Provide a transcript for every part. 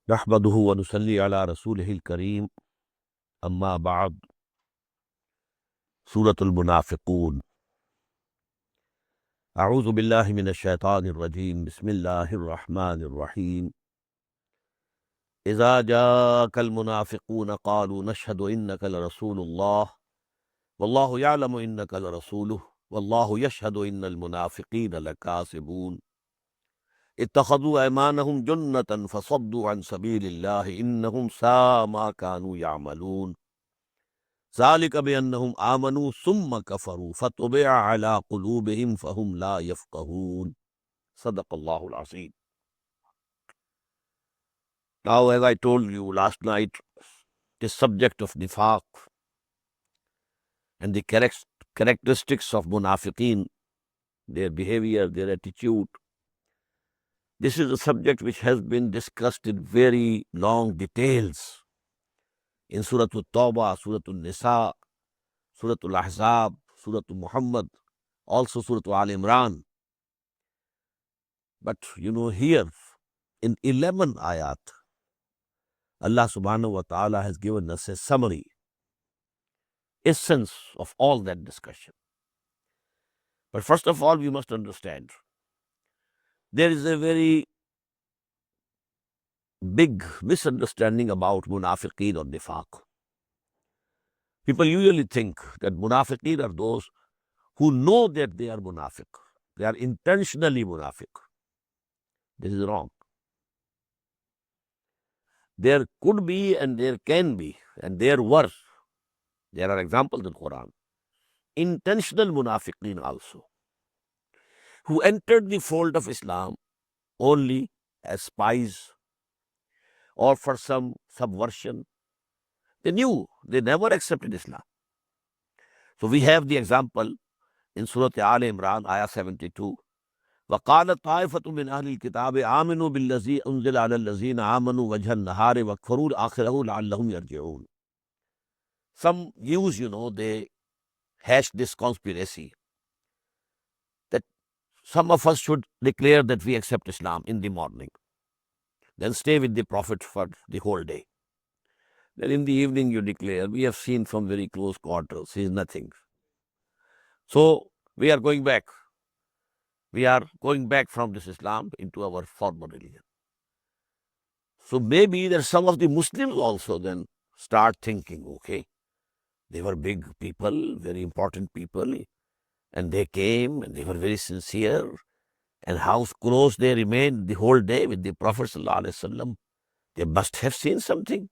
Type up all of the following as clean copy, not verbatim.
नहमदुहु व नुसल्ली अला रसूलिहिल करीम अम्मा बाद सूरतुल मुनाफिकून अऊज़ु बिल्लाहि मिनश शैतानिर रजीम बिस्मिल्लाहिर रहमानिर रहीम इज़ा जाअकल मुनाफिकून क़ालू नशहदु इन्नका लरसूलुल्लाह वल्लाहु यअलमु इन्नका लरसूलुहु वल्लाहु यशहदु इन्नल मुनाफिकीन लकाज़िबून इत्तख़ज़ू अयमानहुम जुन्नतन फ़सद्दू अन सबीलिल्लाहि इन्नहुम साअ मा कानू यअमलून ज़ालिका बिअन्नहुम आमनू सुम्मा कफ़रू फ़तुबिअ अला क़ुलूबिहिम फ़हुम ला यफ़क़हून। सदक़ल्लाहुल अज़ीम। Now, as I told you last night, the subject of nifaq and the characteristics of munafiqeen, their behavior, their attitude, this is a subject which has been discussed in very long details in Surah At-Tawbah, Surah An-Nisa, Surah Al-Ahzab, Surah Muhammad, also Surah Al Imran. But here in 11 ayat, Allah subhanahu wa ta'ala has given us a summary, essence of all that discussion. But first of all, we must understand there is a very big misunderstanding about munafiqeen or nifaq. People usually think that munafiqeen are those who know that they are munafiq. They are intentionally munafiq. This is wrong. There could be and there can be and there were. There are examples in Quran. Intentional munafiqeen also, who entered the fold of Islam only as spies or for some subversion. They knew, they never accepted Islam. So we have the example in Surah Al Imran, Ayah 72. وَقَالَ طَائِفَةٌ مِّنْ أَهْلِ الْكِتَابِ آمِنُوا بِالَّذِي أُنزِلَ عَلَى الَّذِينَ آمَنُوا وَجْهَ النَّهَارِ وَاكْفُرُوا آخِرَهُ لَعَلَّهُمْ يَرْجِعُونَ. Some Jews, they hatched this conspiracy that some of us should declare that we accept Islam in the morning, then stay with the Prophet for the whole day. Then in the evening you declare, we have seen from very close quarters, he is nothing. So we are going back. We are going back from this Islam into our former religion. So maybe there are some of the Muslims also then start thinking, okay, they were big people, very important people, and they came and they were very sincere, and how close they remained the whole day with the Prophet ﷺ, they must have seen something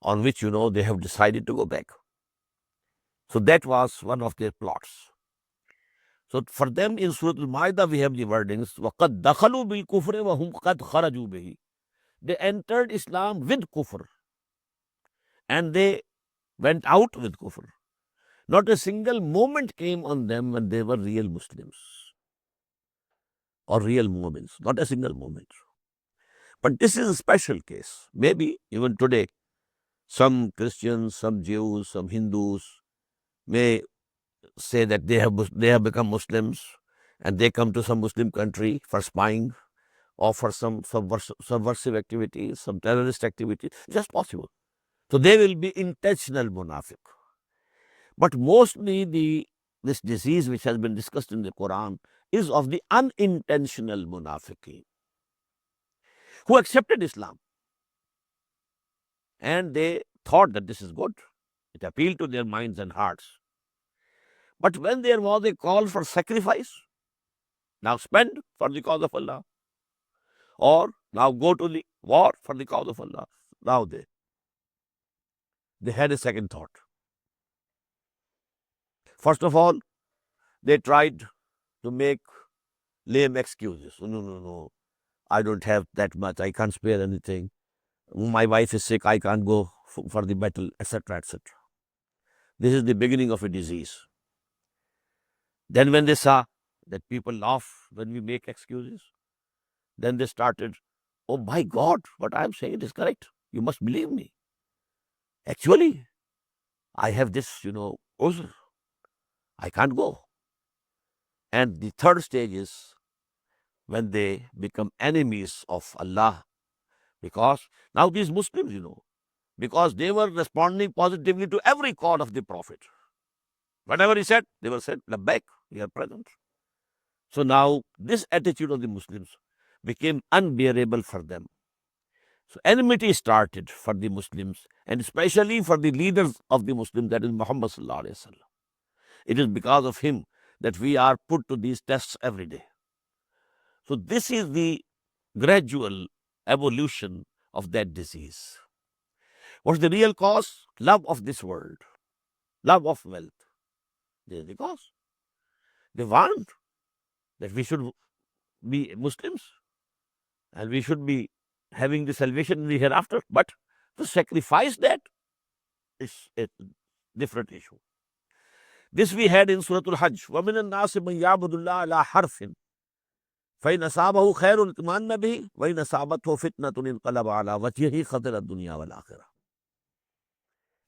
on which, they have decided to go back. So that was one of their plots. So for them in Surah Al-Ma'idah we have the wordings, وَقَدْ دَخَلُوا بِالْكُفْرِ وَهُمْ قَدْ خَرَجُوا بِهِ. They entered Islam with kufr and they went out with kufr. Not a single moment came on them when they were real Muslims or real Mu'mins. Not a single moment. But this is a special case. Maybe even today, some Christians, some Jews, some Hindus may say that they have become Muslims and they come to some Muslim country for spying or for some subversive activities, some terrorist activities. Just possible. So they will be intentional munafiq. But mostly this disease which has been discussed in the Quran is of the unintentional munafiqeen who accepted Islam and they thought that this is good. It appealed to their minds and hearts. But when there was a call for sacrifice, now spend for the cause of Allah, or now go to the war for the cause of Allah, now they had a second thought. First of all, they tried to make lame excuses. No, I don't have that much, I can't spare anything. My wife is sick, I can't go for the battle, etc., etc. This is the beginning of a disease. Then when they saw that people laugh when we make excuses, then they started, oh my God, what I am saying is correct. You must believe me. Actually, I have this, uzr. I can't go. And the third stage is when they become enemies of Allah. Because now these Muslims, because they were responding positively to every call of the Prophet. Whatever he said, they were said, Labbaik, we are present. So now this attitude of the Muslims became unbearable for them. So enmity started for the Muslims, and especially for the leaders of the Muslims, that is Muhammad Sallallahu Alaihi Wasallam. It is because of him that we are put to these tests every day. So this is the gradual evolution of that disease. What's the real cause? Love of this world, love of wealth. This is the cause. They want that we should be Muslims and we should be having the salvation in the hereafter. But to sacrifice that is a different issue. This we had in Surah Al-Hajj. وَمِنَ النَّاسِ مَنْ يَعْبُدُ اللَّهَ عَلَى حَرْفٍ فَإِنْ أَصَابَهُ خَيْرٌ اطْمَأَنَّ بِهِ وَإِنْ أَصَابَتْهُ فِتْنَةٌ انقلب عَلَى وَجْهِهِ خَسِرَ الدُّنْيَا وَالْآخِرَةَ.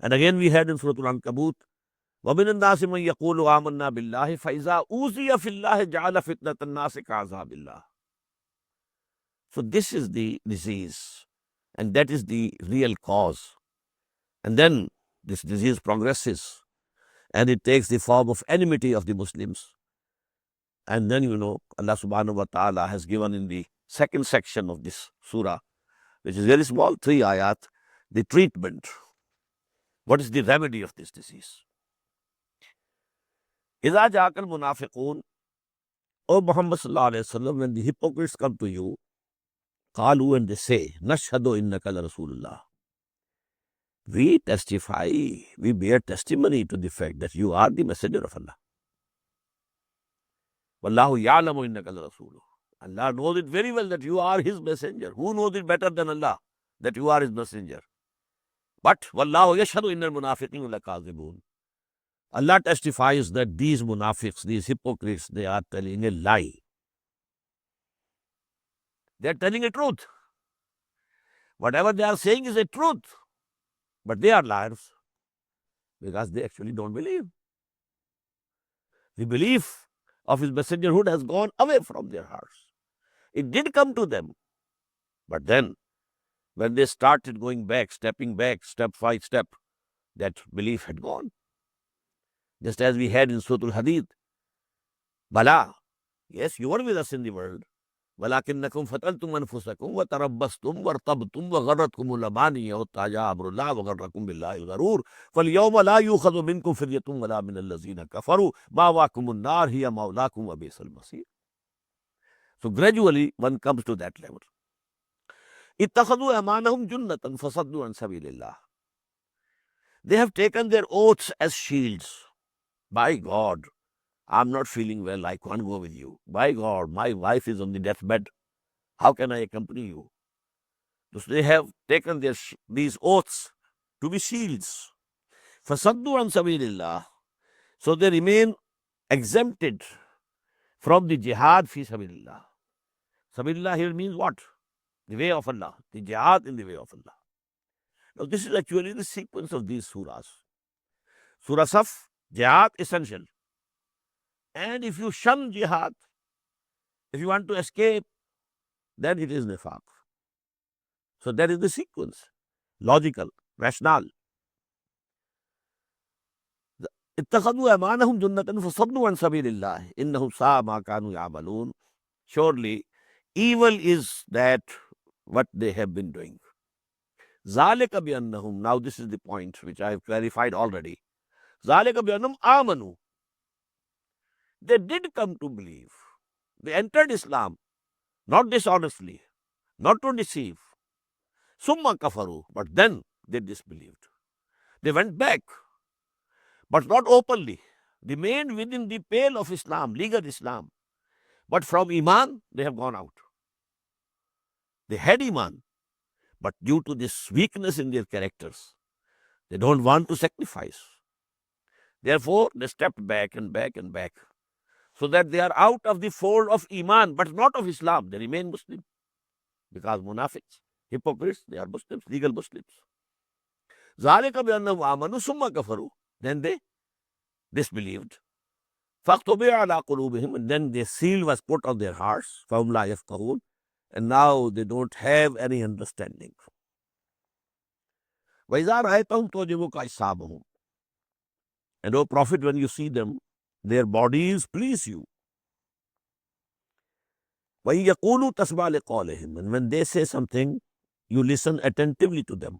And again we had in Surah Al-Ankabut, وَمِنَ النَّاسِ مَنْ يَقُولُ آمَنَّا بِاللَّهِ فَإِذَا أُوذِيَ فِي اللَّهِ جَعَلَ فِتْنَةَ النَّاسِ كَعَذَابِ اللَّهِ. So this is the disease, and that is the real cause. And then this disease progresses, and it takes the form of enmity of the Muslims. And then, Allah subhanahu wa ta'ala has given in the second section of this surah, which is very small, 3 ayat, the treatment. What is the remedy of this disease? إِذَا جَاءَكَ الْمُنَافِقُونَ, O Muhammad sallallahu alayhi wa sallam, when the hypocrites come to you, قَالُوا, and they say, نَشْهَدُ إِنَّكَ لَرَسُولُ اللَّهِ. We testify, we bear testimony to the fact that you are the messenger of Allah. وَاللَّهُ يَعْلَمُ إِنَّكَ لَرَسُولُهُ. Allah knows it very well that you are His messenger. Who knows it better than Allah that you are His messenger? But وَاللَّهُ يَشْهَدُ إِنَّ الْمُنَافِقِينَ لَكَاذِبُونَ. Allah testifies that these munafiqs, these hypocrites, they are telling a lie. They are telling a truth. Whatever they are saying is a truth. But they are liars because they actually don't believe. The belief of His messengerhood has gone away from their hearts. It did come to them. But then, when they started going back, stepping back, step by step, that belief had gone. Just as we had in Surah Al-Hadid. Bala, yes, you were with us in the world. وَلَكِنَّكُمْ فَتَنْتُمْ أَنفُسَكُمْ وَتَرَبَّصْتُمْ وَارْتَبْتُمْ وَغَرَّتْكُمُ الْأَمَانِيُّ حَتَّىٰ جَاءَ أَمْرُ اللَّهِ وَغَرَّكُمْ بِاللَّهِ الْغَرُورُ فَالْيَوْمَ لَا يُؤْخَذُ مِنكُمْ فِدْيَةٌ وَلَا مِنَ الَّذِينَ كَفَرُوا مَأْوَاكُمُ النَّارُ هِيَ مَوْلَاكُمْ وَبِئْسَ الْمَصِيرُ. So gradually one comes to that level. اتَّخَذُوا أَيْمَانَهُمْ جُنَّةً فَصَدُّوا عَنْ سَبِيلِ اللَّهِ. They have taken their oaths as shields. By God, I'm not feeling well, I can't go with you. By God, my wife is on the deathbed. How can I accompany you? So they have taken these oaths to be shields. فَصَدُّوا عَنْ سَبِيلِ اللَّهِ. So they remain exempted from the jihad fi sabilillah. Sabilillah here means what? The way of Allah. The jihad in the way of Allah. Now this is actually the sequence of these surahs. Surah Saf, jihad essential. And if you shun jihad, if you want to escape, then it is nifaq. So that is the sequence. Logical, rational. اتخذوا أيمانهم جنة فصدوا عن سبيل الله إنهم ساء ما كانوا يعملون. Surely evil is that what they have been doing. ذلك بأنهم, now this is the point which I have clarified already. ذلك بأنهم آمنوا. They did come to believe. They entered Islam, not dishonestly, not to deceive. ثم كفروا, but then they disbelieved. They went back, but not openly. Remained within the pale of Islam, legal Islam. But from Iman, they have gone out. They had Iman, but due to this weakness in their characters, they don't want to sacrifice. Therefore, they stepped back and back and back, so that they are out of the fold of Iman, but not of Islam. They remain Muslim. Because munafiqs, hypocrites, they are Muslims, legal Muslims. ذَلِكَ بِأَنَّهُمْ آمَنُوا ثُمَّ كَفَرُوا. Then they disbelieved. فَاقْتُبِعَ عَلَىٰ قُلُوبِهِمْ. And then the seal was put on their hearts. فَهُمْ لَا يَفْقَهُونَ. And now they don't have any understanding. وَإِذَا رَأَيْتَهُمْ تُعْجِبُكَ أَجْسَامُهُمْ. And O Prophet, when you see them, their bodies please you. وَإِن يَقُولُوا تَسْمَعْ لِقَوْلِهِمْ. And when they say something, you listen attentively to them.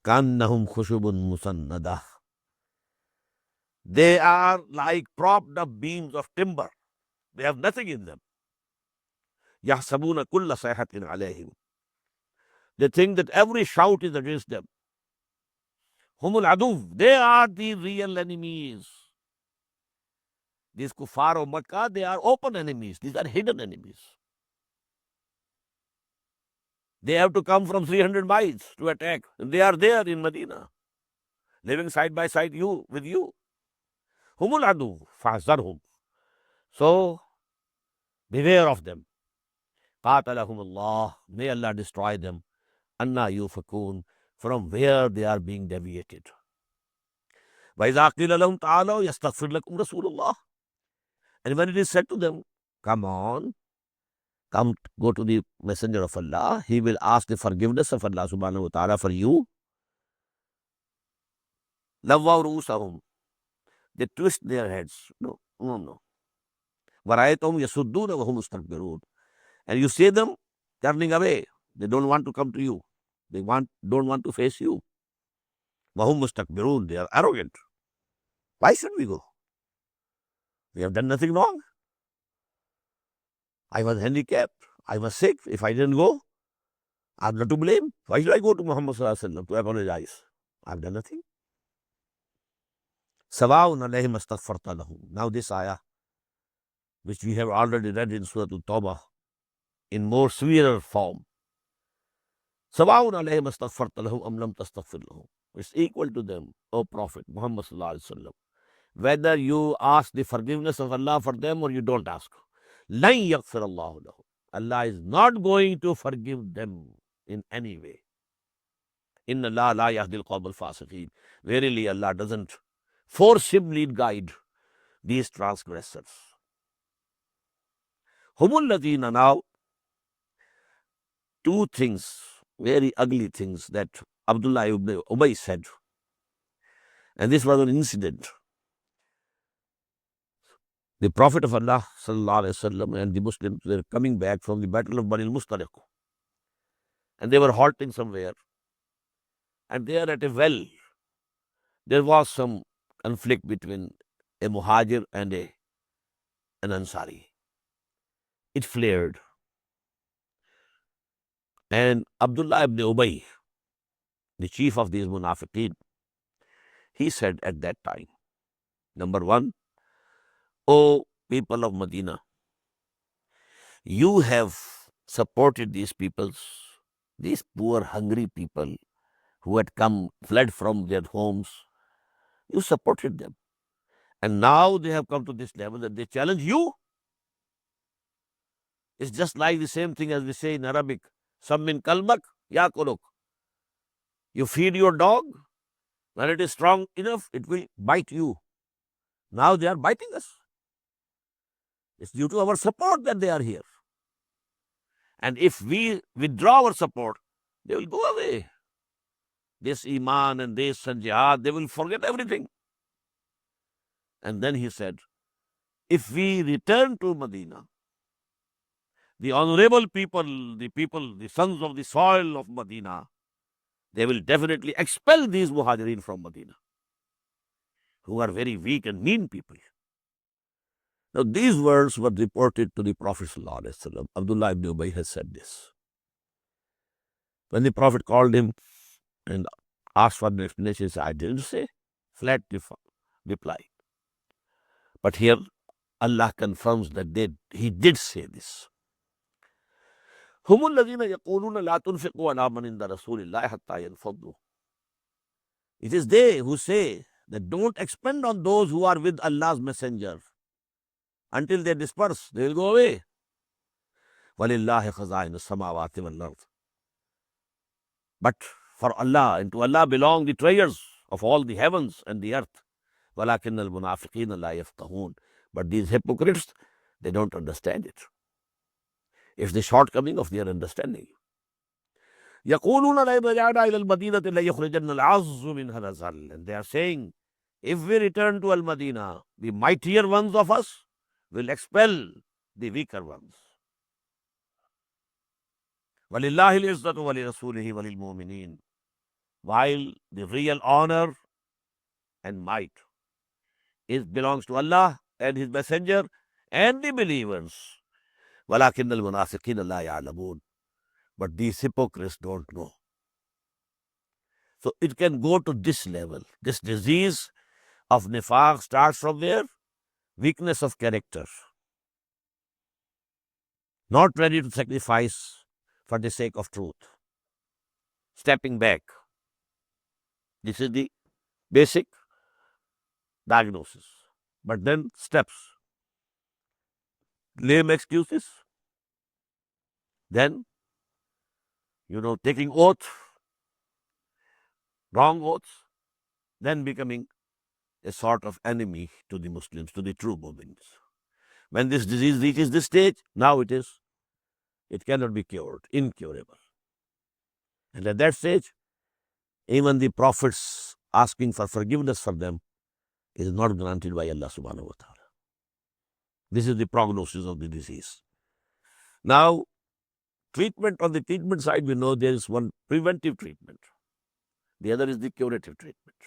كَأَنَّهُمْ خُشُبٌ مُسَنَّدَةٌ. They are like propped up beams of timber. They have nothing in them. يَحْسَبُونَ كُلَّ صَيْحَةٍ عَلَيْهِمْ. They think that every shout is against them. هُمُ الْعَدُوُّ. They are the real enemies. These kuffar of Makkah, they are open enemies. These are hidden enemies. They have to come from 300 miles to attack. And they are there in Medina, living side by side with you. هُمُ الْعَدُوُّ فَاحْذَرْهُمْ. So, beware of them. قَاتَلَهُمُ اللَّهُ. May Allah destroy them. أَنَّا يُؤْفَكُونَ. From where they are being deviated. وَإِذَا قِيلَ لَهُمْ تَعَالَوْا يَسْتَغْفِرْ لَكُمْ رَسُولُ اللَّهِ. And when it is said to them, come on, come go to the Messenger of Allah, he will ask the forgiveness of Allah subhanahu wa ta'ala for you. لَوَّوْا رُؤُوسَهُمْ. They twist their heads. No. وَرَأَيْتَهُمْ يَصُدُّونَ وَهُمْ مُسْتَكْبِرُونَ. And you see them turning away. They don't want to come to you. They don't want to face you. وَهُمْ مُسْتَكْبِرُونَ. They are arrogant. Why should we go? We have done nothing wrong. I was handicapped. I was sick. If I didn't go, I'm not to blame. Why should I go to Muhammad sallallahu alaihi wasallam to apologize? I've done nothing. سَوَاءٌ عَلَيْهِمْ اسْتَغْفَرْتَ لَهُمْ. Now this ayah, which we have already read in Surah Al-Tawbah in more severer form. سَوَاءٌ عَلَيْهِمْ اسْتَغْفَرْتَ لَهُمْ أَمْ لَمْ تَسْتَغْفِرْ لَهُمْ. It's equal to them, O Prophet Muhammad sallallahu alaihi wasallam, whether you ask the forgiveness of Allah for them or you don't ask. لَن يَغْفِرَ اللَّهُ لَهُمْ. Allah is not going to forgive them in any way. إِنَّ اللَّهَ لَا يَهْدِي الْقَوْمَ الْفَاسِقِينَ. Verily, Allah doesn't forcibly guide these transgressors. هُمُ الَّذِينَ. Now, two things, very ugly things that Abdullah ibn Ubay said. And this was an incident. The Prophet of Allah sallallahu alaihi wasallam and the Muslims were coming back from the battle of Bani al-Mustaliq. And they were halting somewhere. And there at a well, there was some conflict between a Muhajir and an Ansari. It flared. And Abdullah ibn Ubay, the chief of these munafiqeen, he said at that time, number one, O people of Medina, you have supported these peoples, these poor, hungry people who had fled from their homes. You supported them. And now they have come to this level that they challenge you. It's just like the same thing as we say in Arabic, Sammin kalmak yakuluk. You feed your dog, when it is strong enough, it will bite you. Now they are biting us. It's due to our support that they are here. And if we withdraw our support, they will go away. This Iman and this and Jihad, they will forget everything. And then he said, if we return to Medina, the honorable people, the sons of the soil of Medina, they will definitely expel these Muhajirin from Medina, who are very weak and mean people. Now, these words were reported to the Prophet sallallahu alaihi wasallam. Abdullah ibn Ubay has said this. When the Prophet called him and asked for an explanation, he said, I didn't say. Flat reply. But here, Allah confirms that he did say this. هم الذين يقولون لا تنفقوا على من عند رسول الله حتى ينفضوا. It is they who say, that don't expend on those who are with Allah's messenger until they disperse. They will go away. وَلِلَّهِ خَزَائِنُ السَّمَاوَاتِ وَالْأَرْضِ. But for Allah, and to Allah belong the treasures of all the heavens and the earth. وَلَكِنَّ الْمُنَافِقِينَ لَا يَفْقَهُونَ. But these hypocrites, they don't understand it. It's the shortcoming of their understanding. يَقُولُونَ لَئِنْ رَجَعْنَا إِلَى الْمَدِينَةِ لَيُخْرِجَنَّ الْأَعَزُّ مِنْهَا الْأَذَلَّ. And they are saying, if we return to Al-Madinah, the mightier ones of us will expel the weaker ones. وَلِلَّهِ الْعِزَّةُ وَلِرَسُولِهِ وَلِلْمُؤْمِنِينَ. While the real honor and might belongs to Allah and His Messenger and the believers. وَلَكِنَّ الْمُنَافِقِينَ لَا يَعْلَمُونَ. But these hypocrites don't know. So it can go to this level. This disease of nifaq starts from where? Weakness of character. Not ready to sacrifice for the sake of truth. Stepping back. This is the basic diagnosis. But then steps. Lame excuses. Then, taking oath, wrong oaths, then becoming a sort of enemy to the Muslims, to the true Muslims. When this disease reaches this stage, now it cannot be cured, incurable. And at that stage, even the prophets asking for forgiveness for them is not granted by Allah subhanahu wa ta'ala. This is the prognosis of the disease. Now, on the treatment side, we know there is one preventive treatment. The other is the curative treatment.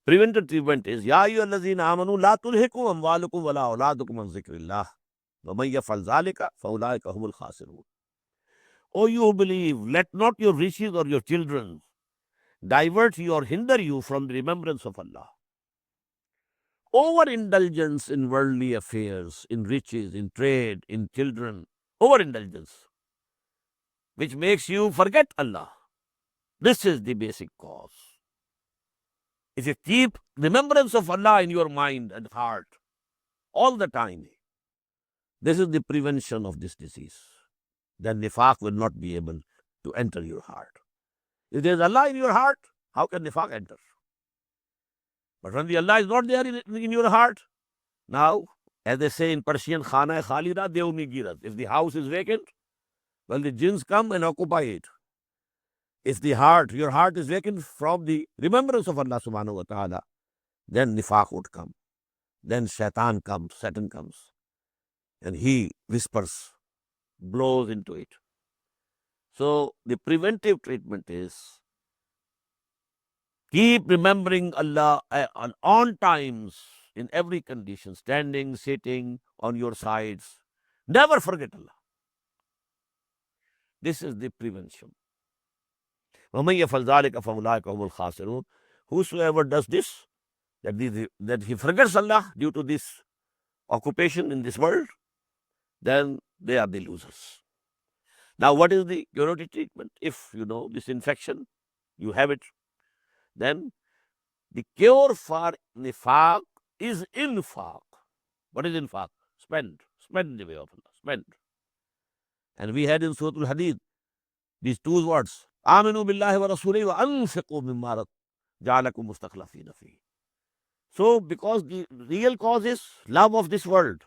Preventive treatment is, Ya ayyuhallazina amanu la tulhikum amwalukum wala auladukum an zikrillah wa man yaf'al zalika fa ulaika humul khasirun. O you who believe, let not your riches or your children divert you or hinder you from the remembrance of Allah. Overindulgence in worldly affairs, in riches, in trade, in children, overindulgence, which makes you forget Allah. This is the basic cause. If you keep remembrance of Allah in your mind and heart all the time, this is the prevention of this disease. Then nifaq will not be able to enter your heart. If there is Allah in your heart, how can nifaq enter? But when the Allah is not there in your heart, now, as they say in Persian, khana khalida devni girat. If the house is vacant, well, the jinns come and occupy it. If your heart is vacant from the remembrance of Allah subhanahu wa ta'ala, then nifaq would come. Then Satan comes, and he whispers, blows into it. So the preventive treatment is keep remembering Allah on times, in every condition, standing, sitting, on your sides. Never forget Allah. This is the prevention. وَمَنْ يَفْعَلْ ذَلِكَ فَأُولَٰئِكَ هُمُ الْخَاسِرُونَ. Whosoever does this, that he forgets Allah due to this occupation in this world, then they are the losers. Now, what is the curative treatment? If you know this infection, you have it, then the cure for nifaq is infaq. What is infaq? Spend in the way of Allah, spend. And we had in Surah Al-Hadid these two words, Aminu billahi wa rasulihi wa anfiqu mimma ja'alakum mustakhlafina fihi. So, because the real cause is love of this world,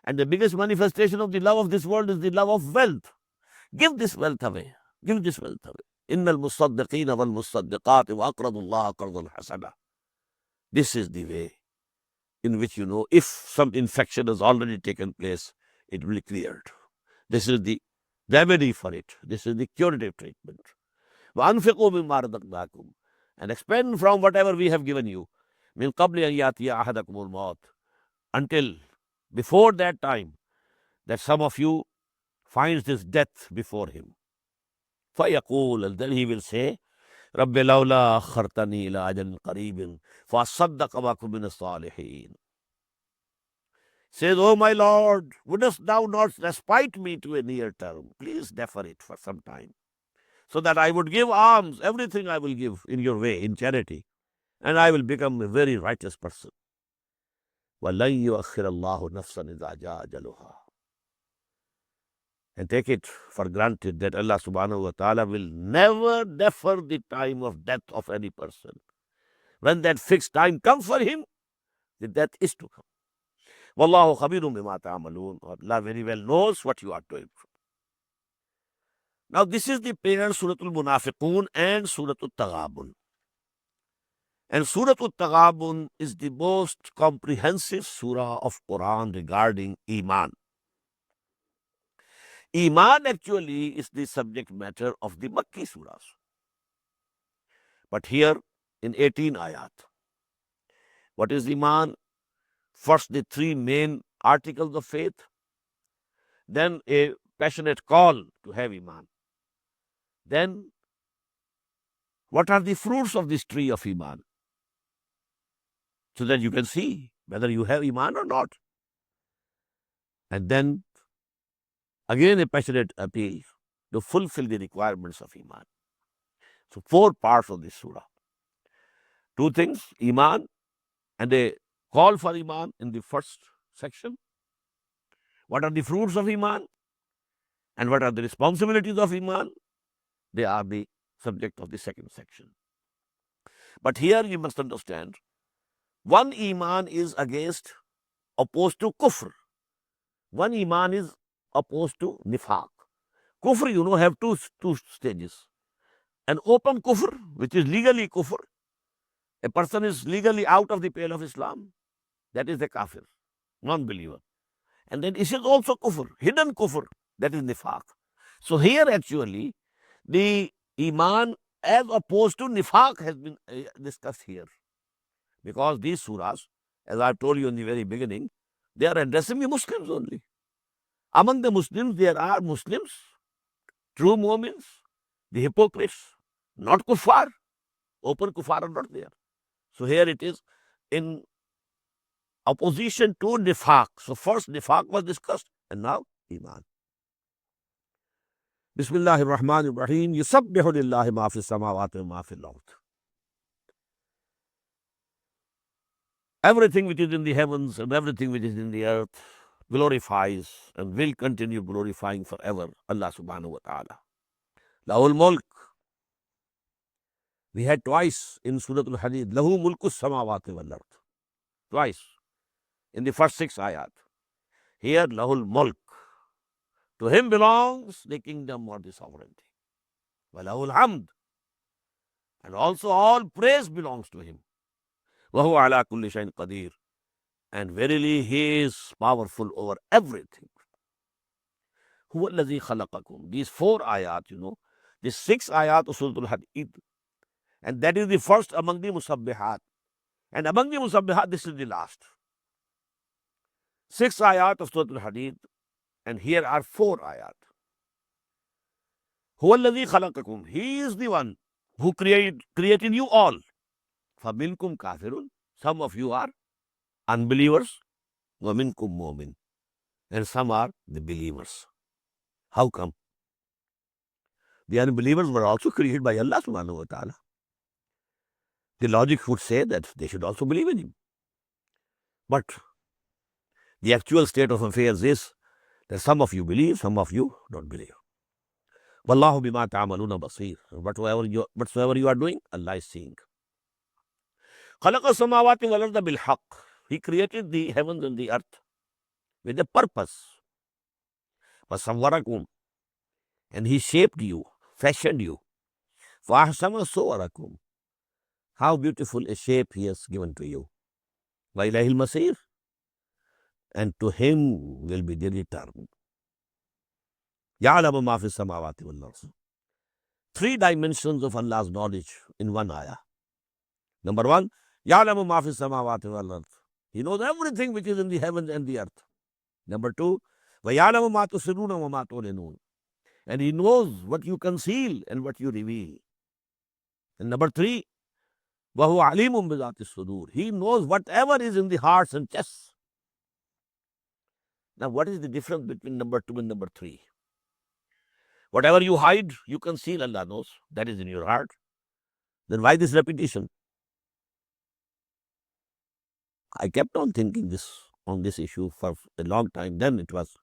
and the biggest manifestation of the love of this world is the love of wealth. Give this wealth away. Give this wealth away. Innal musaddiqina wal musaddiqati wa aqradu Allah qardan hasana. This is the way in which, if some infection has already taken place, it will be cleared. This is the remedy for it. This is the curative treatment. وَأَنْفِقُوا مِمَّا رَزَقْنَاكُمْ. And expend from whatever we have given you. مِنْ قَبْلِ أَنْ يَأْتِيَ أَحَدَكُمُ الْمَوْتُ. Until, before that time, that some of you finds this death before him. فَيَقُولُ. And then he will say, رَبِّ لَوْلَا أَخَّرْتَنِي إِلَىٰ أَجَلٍ قَرِيبٍ فَأَصَّدَّقَ وَأَكُن مِّنَ الصَّالِحِينَ. Says, Oh my Lord, wouldst thou not respite me to a near term? Please defer it for some time, so that I would give alms, everything I will give in your way, in charity, and I will become a very righteous person. وَلَن يُؤَخِّرَ اللَّهُ نَفْسًا إِذَا جَاءَ أَجَلُهَا. And take it for granted that Allah subhanahu wa ta'ala will never defer the time of death of any person. When that fixed time comes for him, the death is to come. Wallahu khabirun bima ta'malun. Allah very well knows what you are doing. Now this is the parent Surah Al-Munafiqun and Surah Al-Taghabun. And Surah Al-Taghabun is the most comprehensive surah of Quran regarding Iman. Iman actually is the subject matter of the Makki surahs. But here in 18 ayat, what is Iman? First, the three main articles of faith, then a passionate call to have Iman. Then, what are the fruits of this tree of Iman? So that you can see whether you have Iman or not. And then, again, a passionate appeal to fulfill the requirements of Iman. So, four parts of this surah. Two things, Iman, and a call for Iman in the first section. What are the fruits of Iman? And what are the responsibilities of Iman? They are the subject of the second section. But here you must understand, one Iman is opposed to kufr. One Iman is opposed to nifaq. Kufr, have two stages. An open kufr, which is legally kufr. A person is legally out of the pale of Islam. That is the kafir, non-believer. And then it is also kufr, hidden kufr, that is nifaq. So here actually, the Iman as opposed to nifaq has been discussed here. Because these surahs, as I told you in the very beginning, they are addressing the Muslims only. Among the Muslims, there are Muslims, true Mu'mins, the hypocrites, not kuffar. Open kuffar are not there. So here it is in opposition to nifaq. So first nifaq was discussed, and now Iman. Bismillahir Rahmanir Rahim. Yusabbihu lillahi ma fis samawati wa ma fil ard. Everything which is in the heavens and everything which is in the earth glorifies and will continue glorifying forever Allah subhanahu wa ta'ala. Lahul mulk. We had twice in Surah Al-Hadid, Lahu mulku samawati wal ard. Twice in the first 6 ayat. Here, Lahul mulk. To him belongs the kingdom or the sovereignty. Walahul hamd. And also all praise belongs to him. Wahu ala kulli shayin qadir. And verily he is powerful over everything. Huwa allazi khalaqakum. These 4 ayat, the 6 ayat of Surah Al-Hadid. And that is the first among the musabbihat. And among the musabbihat, this is the last. 6 ayat of Surah Al-Hadid. And here are 4 ayat. Huwa alladhi khalaqakum. He is the one who created you all. فَمِنْكُمْ kafirun. Some of you are unbelievers. وَمِنْكُمْ mu'min. And some are the believers. How come? The unbelievers were also created by Allah subhanahu wa ta'ala. The logic would say that they should also believe in him. But the actual state of affairs is that some of you believe, some of you don't believe. Wallahu bima ta'amaluna basir. Whatsoever you are doing, Allah is seeing. Khalaqa samawati wal arda bil haqq. He created the heavens and the earth with a purpose. Fasawwarakum. And he shaped you, fashioned you. Fahsana suwarakum. How beautiful a shape he has given to you. Wa ilahil masir. And to him will be the return. Ya'lamu ma fis samawati wal ard. 3 dimensions of Allah's knowledge in one ayah. Number 1, Ya'lamu ma fis samawati wal ard. He knows everything which is in the heavens and the earth. Number 2, wa ya'lamu ma tusirruna wa ma tu'linun. And he knows what you conceal and what you reveal. And number 3, wa huwa alimun bi dhati sudur. He knows whatever is in the hearts and chests. Now, what is the difference between number 2 and number 3? Whatever you hide, you conceal, Allah knows. That is in your heart. Then why this repetition? I kept on thinking on this issue for a long time. Then it was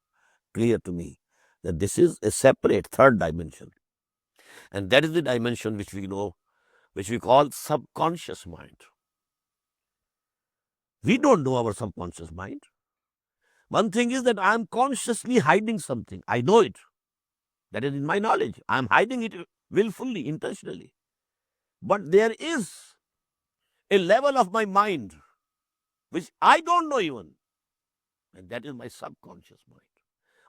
clear to me that this is a separate third dimension. And that is the dimension which we know, which we call subconscious mind. We don't know our subconscious mind. One thing is that I am consciously hiding something. I know it. That is in my knowledge. I am hiding it willfully, intentionally. But there is a level of my mind which I don't know even. And that is my subconscious mind.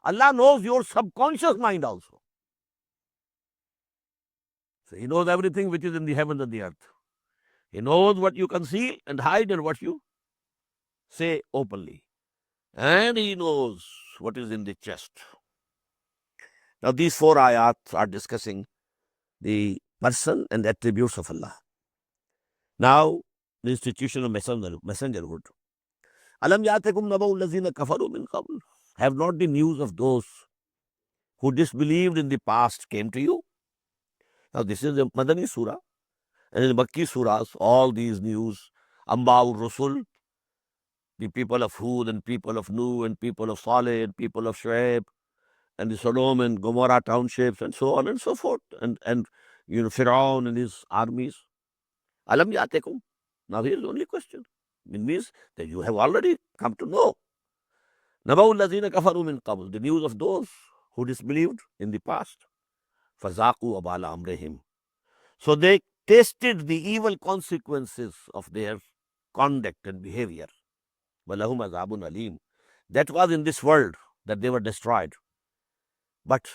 Allah knows your subconscious mind also. So He knows everything which is in the heavens and the earth. He knows what you conceal and hide and what you say openly. And He knows what is in the chest. Now, these 4 ayat are discussing the person and attributes of Allah. Now, the institution of messengerhood. Alam yatekum naba'u allazina kafaru min qabl. Have not the news of those who disbelieved in the past came to you? Now, this is a Madani surah. And in Makki surahs, all these news, Amba'u Rusul, the people of Hud and people of Nuh and people of Saleh and people of Shuaib, and the Sodom and Gomorrah townships and so on and so forth, and Fir'aun and his armies. Alam yatekum. Now here is the only question. It means that you have already come to know. Naba'u allazina kafaru min qabl, the news of those who disbelieved in the past. Fazaqu abala amrihim. So they tasted the evil consequences of their conduct and behavior. Walahum azabun alim. That was in this world that they were destroyed. But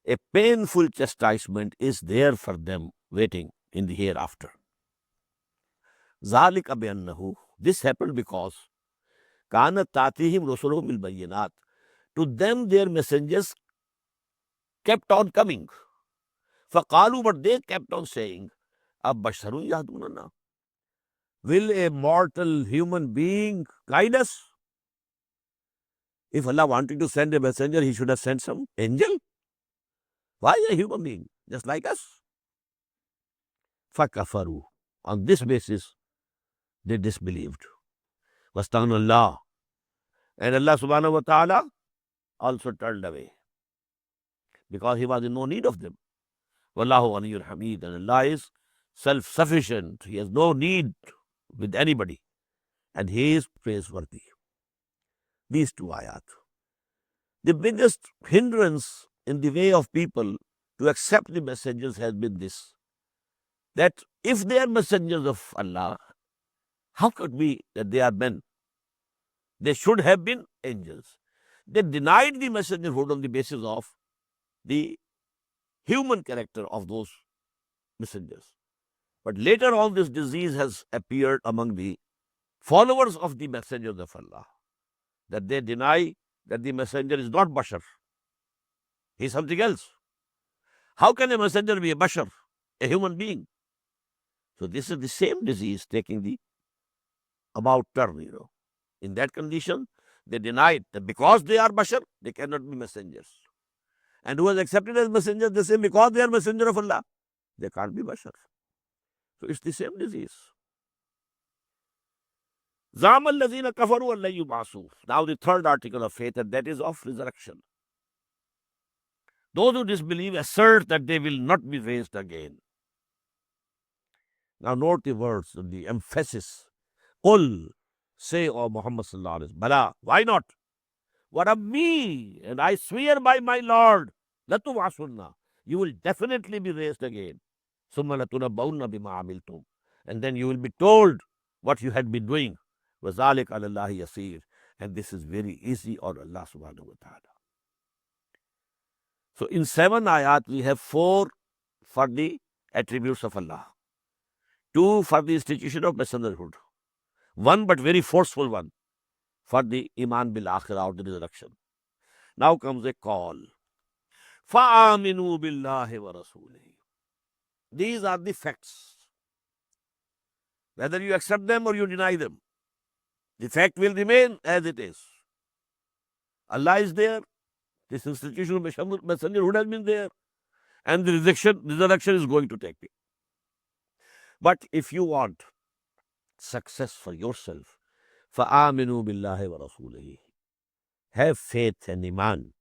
a painful chastisement is there for them waiting in the hereafter. Zalika bi'annahu. This happened because kanat tatihim rusuluhum bil bayyinat. To them their messengers kept on coming. Faqalu, but they kept on saying, Abasharun yahdunana. Will a mortal human being guide us? If Allah wanted to send a messenger, He should have sent some angel. Why a human being, just like us? Fakafaru. On this basis, they disbelieved. Wastaghna. And Allah subhanahu wa ta'ala also turned away, because He was in no need of them. Wallahu ghaniyyun hamid. And Allah is self-sufficient. He has no need with anybody. And He is praiseworthy. These 2 ayat. The biggest hindrance in the way of people to accept the messengers has been this, that if they are messengers of Allah, how could it be that they are men? They should have been angels. They denied the messengerhood on the basis of the human character of those messengers. But later on, this disease has appeared among the followers of the messengers of Allah, that they deny that the messenger is not Bashar. He is something else. How can a messenger be a Bashar, a human being? So this is the same disease taking the about turn, In that condition, they denied that because they are Bashar, they cannot be messengers. And who has accepted as messengers, they say because they are messenger of Allah, they can't be Bashar. So it's the same disease. Zam allazina kafaru an la yub'asu. Now the third article of faith, and that is of resurrection. Those who disbelieve assert that they will not be raised again. Now note the words, the emphasis. Qul, say, O Muhammad sallallahu alaihi wasallam, Bala, why not? What of me? And I swear by my Lord, latub'asunna, you will definitely be raised again. Summa latunabbawunna bima amiltum. And then you will be told what you had been doing. وَذَلِكَ عَلَى اللَّهِ يَسِيرٌ. And this is very easy on Allah subhanahu wa ta'ala. So in 7 ayat, we have 4 for the attributes of Allah, 2 for the institution of messengerhood, 1 but very forceful one for the iman bil akhirah, or the resurrection. Now comes a call. فَآمِنُوا بِاللَّهِ وَرَسُولِهِ. These are the facts. Whether you accept them or you deny them, the fact will remain as it is. Allah is there. This institution of messengerhood has been there. And the resurrection is going to take place. But if you want success for yourself, فَآمِنُوا بِاللَّهِ وَرَسُولِهِ. Have faith and iman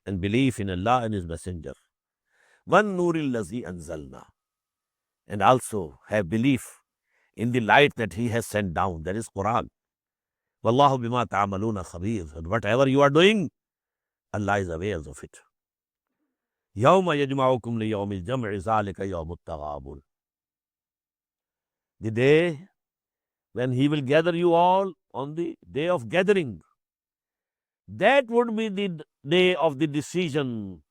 and belief in Allah and His Messenger. وَالنُّورِ الَّذِي أَنزَلْنَا. And also have belief in the light that He has sent down, that is Quran. وَاللَّهُ بِمَا تَعْمَلُونَ خَبِيرٌ. And whatever you are doing, Allah is aware of it. يَوْمَ يَجْمَعُكُمْ لِيَوْمِ الْجَمْعِ ذَلِكَ يَوْمُ التَّغَابُنِ. The day when He will gather you all on the day of gathering. That would be the day of the decision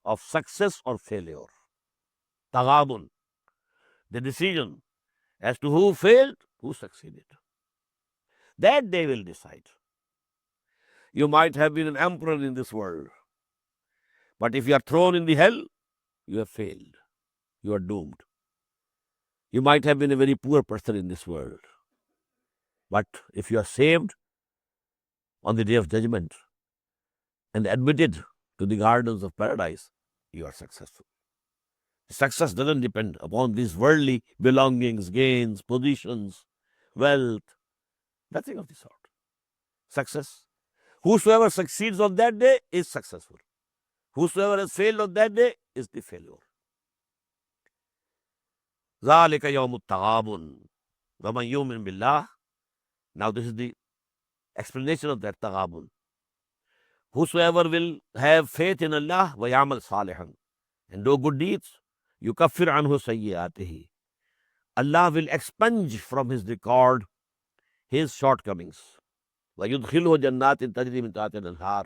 of success or failure. Taghabun, the decision as to who failed, who succeeded. That day will decide. You might have been an emperor in this world, but if you are thrown in the hell, you have failed. You are doomed. You might have been a very poor person in this world, but if you are saved on the day of judgment and admitted to the gardens of paradise, you are successful. Success doesn't depend upon these worldly belongings, gains, positions, wealth, nothing of the sort. Success. Whosoever succeeds on that day is successful. Whosoever has failed on that day is the failure. ذَلِكَ يَوْمُ التَّغَابُنِ وَمَنْ يُؤْمِنْ بِاللَّهِ. Now this is the explanation of that taghabun. Whosoever will have faith in Allah, وَيَعْمَلْ صَالِحًا, and do good deeds, يُكَفِّرْ عَنْهُ سَيِّئَاتِهِ. Allah will expunge from his record his shortcomings. وَيُدْخِلْهُ جَنَّاتٍ تَجْرِي مِنْ تَحْتِهَا الْأَنْهَارُ,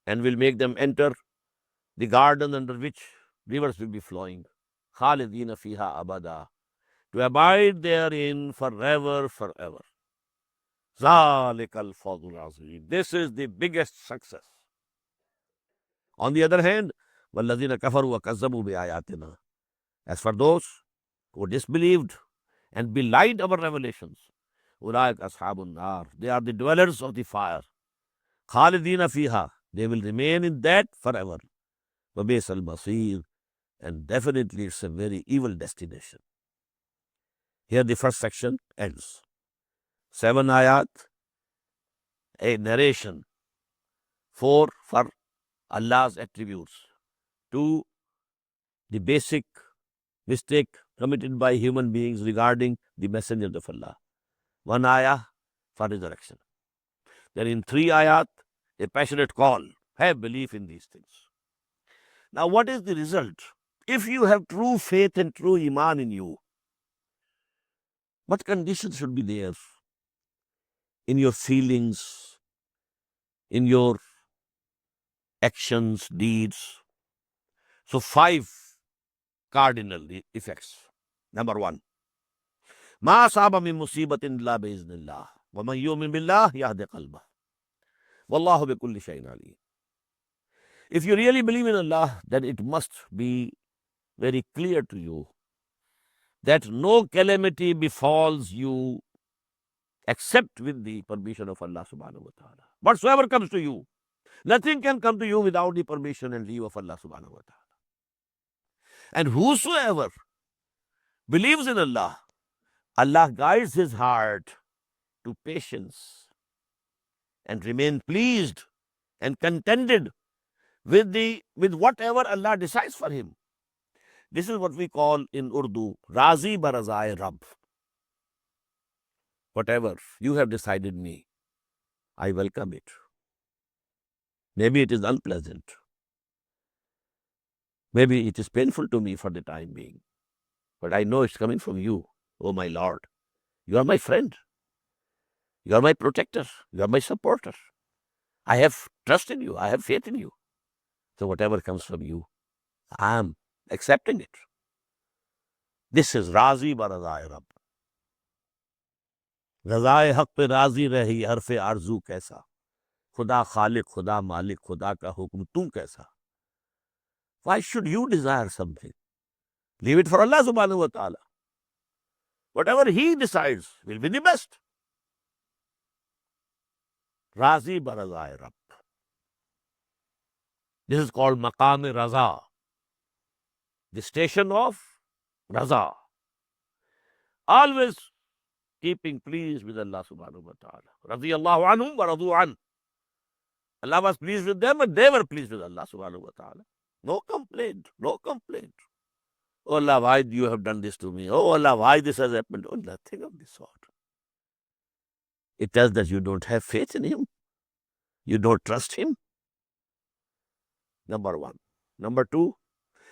and will make them enter the garden under which rivers will be flowing. خَالِدِينَ فِيهَا أَبَدًا, to abide therein forever, forever. ذَلِكَ الْفَوْزُ الْعَظِيمُ. This is the biggest success. On the other hand, وَالَّذِينَ كَفَرُوا وَكَذَّبُوا بِآيَاتِنَا. As for those who disbelieved and belied our revelations, أُولَٰئِكَ أَصْحَابُ النَّارِ, they are the dwellers of the fire. خَالِدِينَ فِيهَا, they will remain in that forever. وَبِئْسَ الْمَصِيرُ, and definitely it's a very evil destination. Here the first section ends. 7 ayat, a narration. 4 for Allah's attributes. 2, the basic mistake committed by human beings regarding the messengers of Allah. 1 ayah for resurrection. Then in 3 ayat, a passionate call. Have belief in these things. Now what is the result? If you have true faith and true iman in you, what conditions should be there in your feelings, in your actions, deeds? So 5 cardinal effects. Number 1, ما أصاب من مصيبة إلا بإذن الله ومن يؤمن بالله يهد قلبه والله بكل شيء عليم. If you really believe in Allah, then it must be very clear to you that no calamity befalls you except with the permission of Allah subhanahu wa ta'ala. Whatsoever comes to you, nothing can come to you without the permission and leave of Allah subhanahu wa ta'ala. And whosoever believes in Allah, Allah guides his heart to patience and remain pleased and contented with whatever Allah decides for him. This is what we call in Urdu, Razi Barazai Rab. Whatever you have decided me, I welcome it. Maybe it is unpleasant. Maybe it is painful to me for the time being. But I know it's coming from you, oh my Lord. You are my friend. You are my protector. You are my supporter. I have trust in you. I have faith in you. So whatever comes from you, I am accepting it. This is Razi Barazai Rab. रज़ाए हक पे राजी रही हरफ़े आरज़ू कैसा, खुदा खालिक खुदा मालिक खुदा का हुक्म तू कैसा. Why should you desire something? Leave it for Allah subhanahu wa ta'ala. Whatever He decides will be the best. Razi Barazai Rab. This is called Maqam Raza, the station of Raza. Always keeping pleased with Allah subhanahu wa ta'ala. Radiyallahu anhum wa radu an. Allah was pleased with them and they were pleased with Allah subhanahu wa ta'ala. No complaint, no complaint. Oh Allah, why you have done this to me? Oh Allah, why this has happened? Oh, nothing of this sort. It tells that you don't have faith in Him. You don't trust Him. Number one. Number two,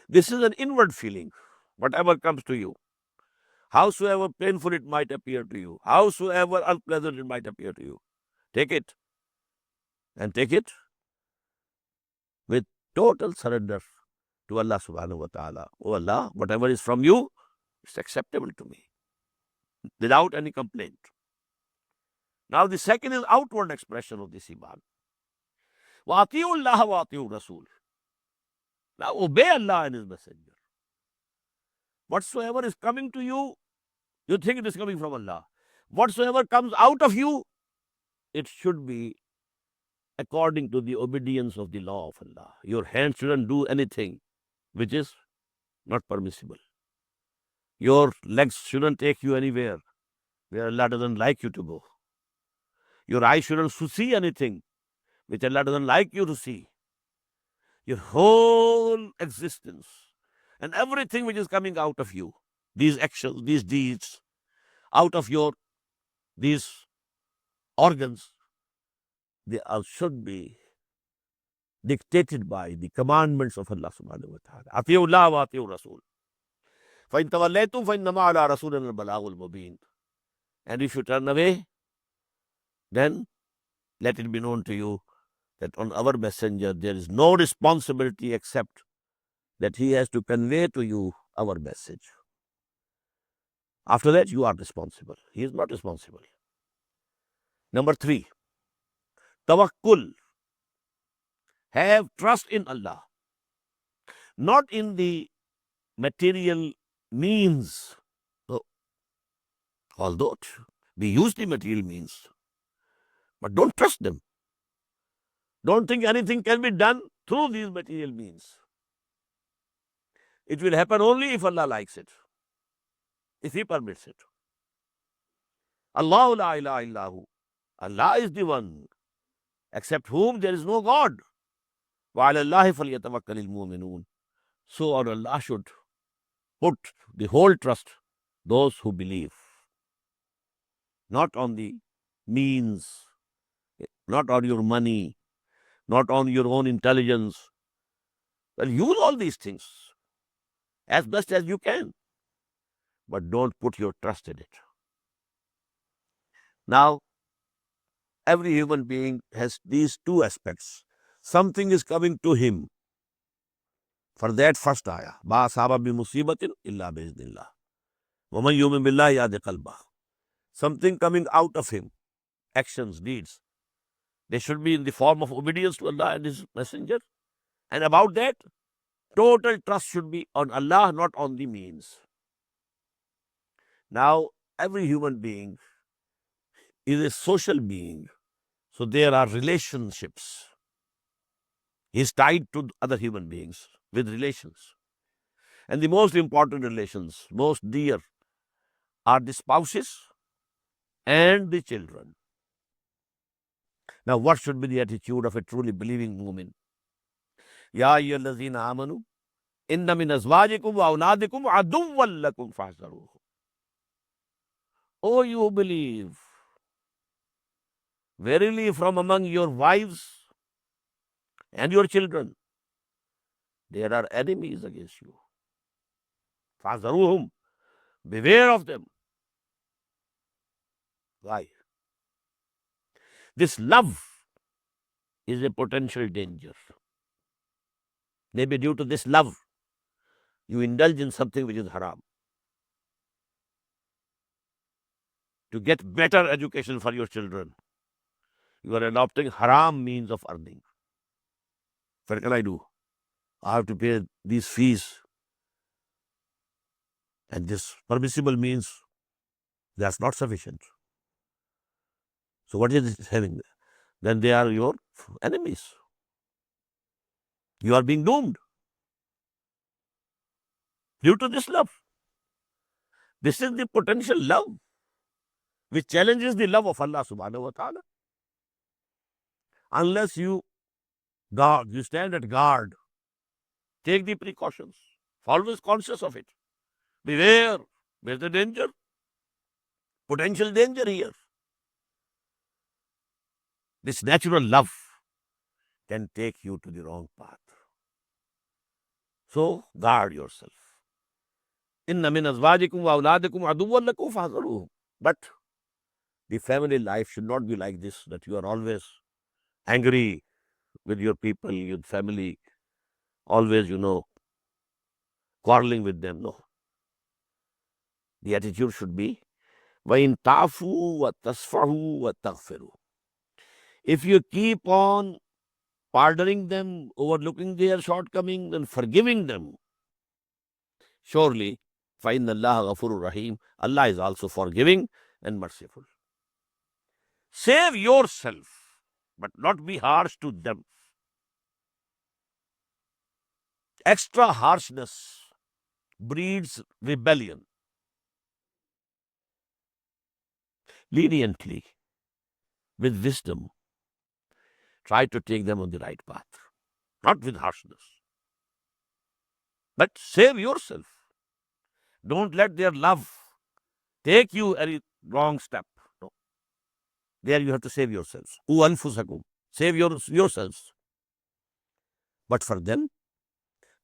this is an inward feeling. Whatever comes to you, howsoever painful it might appear to you, howsoever unpleasant it might appear to you, take it. And take it with total surrender to Allah subhanahu wa ta'ala. Oh Allah, whatever is from you, it's acceptable to me, without any complaint. Now the second is outward expression of this iman. وَأَطِيعُوا اللَّهَ وَأَطِيعُوا الرَّسُولَ. Now obey Allah and His Messenger. Whatsoever is coming to you, you think it is coming from Allah. Whatsoever comes out of you, it should be according to the obedience of the law of Allah. Your hands shouldn't do anything which is not permissible. Your legs shouldn't take you anywhere where Allah doesn't like you to go. Your eyes shouldn't see anything which Allah doesn't like you to see. Your whole existence and everything which is coming out of you, these actions, these deeds, out of these organs, they all should be dictated by the commandments of Allah subhanahu wa ta'ala. Ati'u Allah wa ati'u Rasul. فَإِن تَوَلَّيْتُمْ فَإِنَّمَا عَلَىٰ رَسُولِنَا الْبَلَاغُ الْمُبِينُ. And if you turn away, then let it be known to you that on our messenger there is no responsibility except that he has to convey to you our message. After that, you are responsible. He is not responsible. Number three, tawakkul. Have trust in Allah, not in the material means. Although we use the material means, but don't trust them. Don't think anything can be done through these material means. It will happen only if Allah likes it, if He permits it. Allahu la ilaha illahu. Allah is the one, except whom there is no God. وَعَلَى اللَّهِ فَلْيَتَوَكَّلِ الْمُؤْمِنُونَ. So on Allah should put the whole trust, those who believe, not on the means, not on your money, not on your own intelligence. Well, use all these things as best as you can, but don't put your trust in it. Now, every human being has these two aspects. Something is coming to him. For that first ayah, مَا أَصَابَ بِمُصِيبَةٍ إِلَّا بِإِذْنِ اللَّهِ وَمَنْ يُؤْمِنْ بِاللَّهِ يَهْدِ قَلْبَهُ. Something coming out of him, actions, deeds. They should be in the form of obedience to Allah and His Messenger. And about that, total trust should be on Allah, not on the means. Now, every human being is a social being. So there are relationships. He is tied to other human beings with relations. And the most important relations, most dear, are the spouses and the children. Now, what should be the attitude of a truly believing woman? Ya ayyuhallazina amanu, inna min azwajikum wa awladikum aduwwan lakum fahzaruhu. Oh, you believe, verily from among your wives and your children, there are enemies against you. Fahzaruhum, beware of them. Why? This love is a potential danger. Maybe due to this love, you indulge in something which is haram. To get better education for your children, you are adopting haram means of earning. What can I do? I have to pay these fees. And this permissible means, that's not sufficient. So what is it having? Then they are your enemies. You are being doomed due to this love. This is the potential love. which challenges the love of Allah subhanahu wa ta'ala. Unless you guard, you stand at guard, take the precautions, always conscious of it. Beware, where's the danger? Potential danger here. This natural love can take you to the wrong path. So guard yourself. Inna min azwajikum wa auladikum aduwwan lakum fahzaruhum. But the family life should not be like this, that you are always angry with your people, your family, always, quarreling with them. No. The attitude should be, وَإِن تَعْفُوا وَتَصْفَحُوا وَتَغْفِرُوا. If you keep on pardoning them, overlooking their shortcomings and forgiving them, surely, فَإِنَّ اللَّهَ غَفُورٌ رَحِيمٌ. Allah is also forgiving and merciful. Save yourself, but not be harsh to them. Extra harshness breeds rebellion. Leniently, with wisdom, try to take them on the right path, not with harshness. But save yourself. Don't let their love take you a wrong step. No. There you have to save yourselves. Anfusakum. Save yourselves. But for them,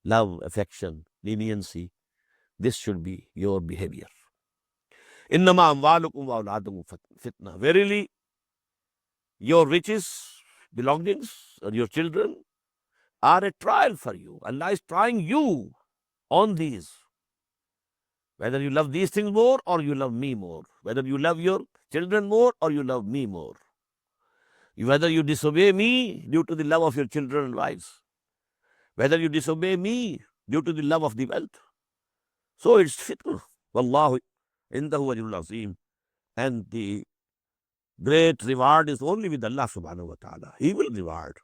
love, affection, leniency, this should be your behavior. Innama amwalukum wa auladukum fitna. Verily, your riches, belongings, or your children are a trial for you. Allah is trying you on these. Whether you love these things more or you love me more. Whether you love your children more or you love me more. Whether you disobey me due to the love of your children and wives. Whether you disobey me due to the love of the wealth. So it's fitr. Wallahu indahu ajrul azim. And the great reward is only with Allah subhanahu wa ta'ala. He will reward.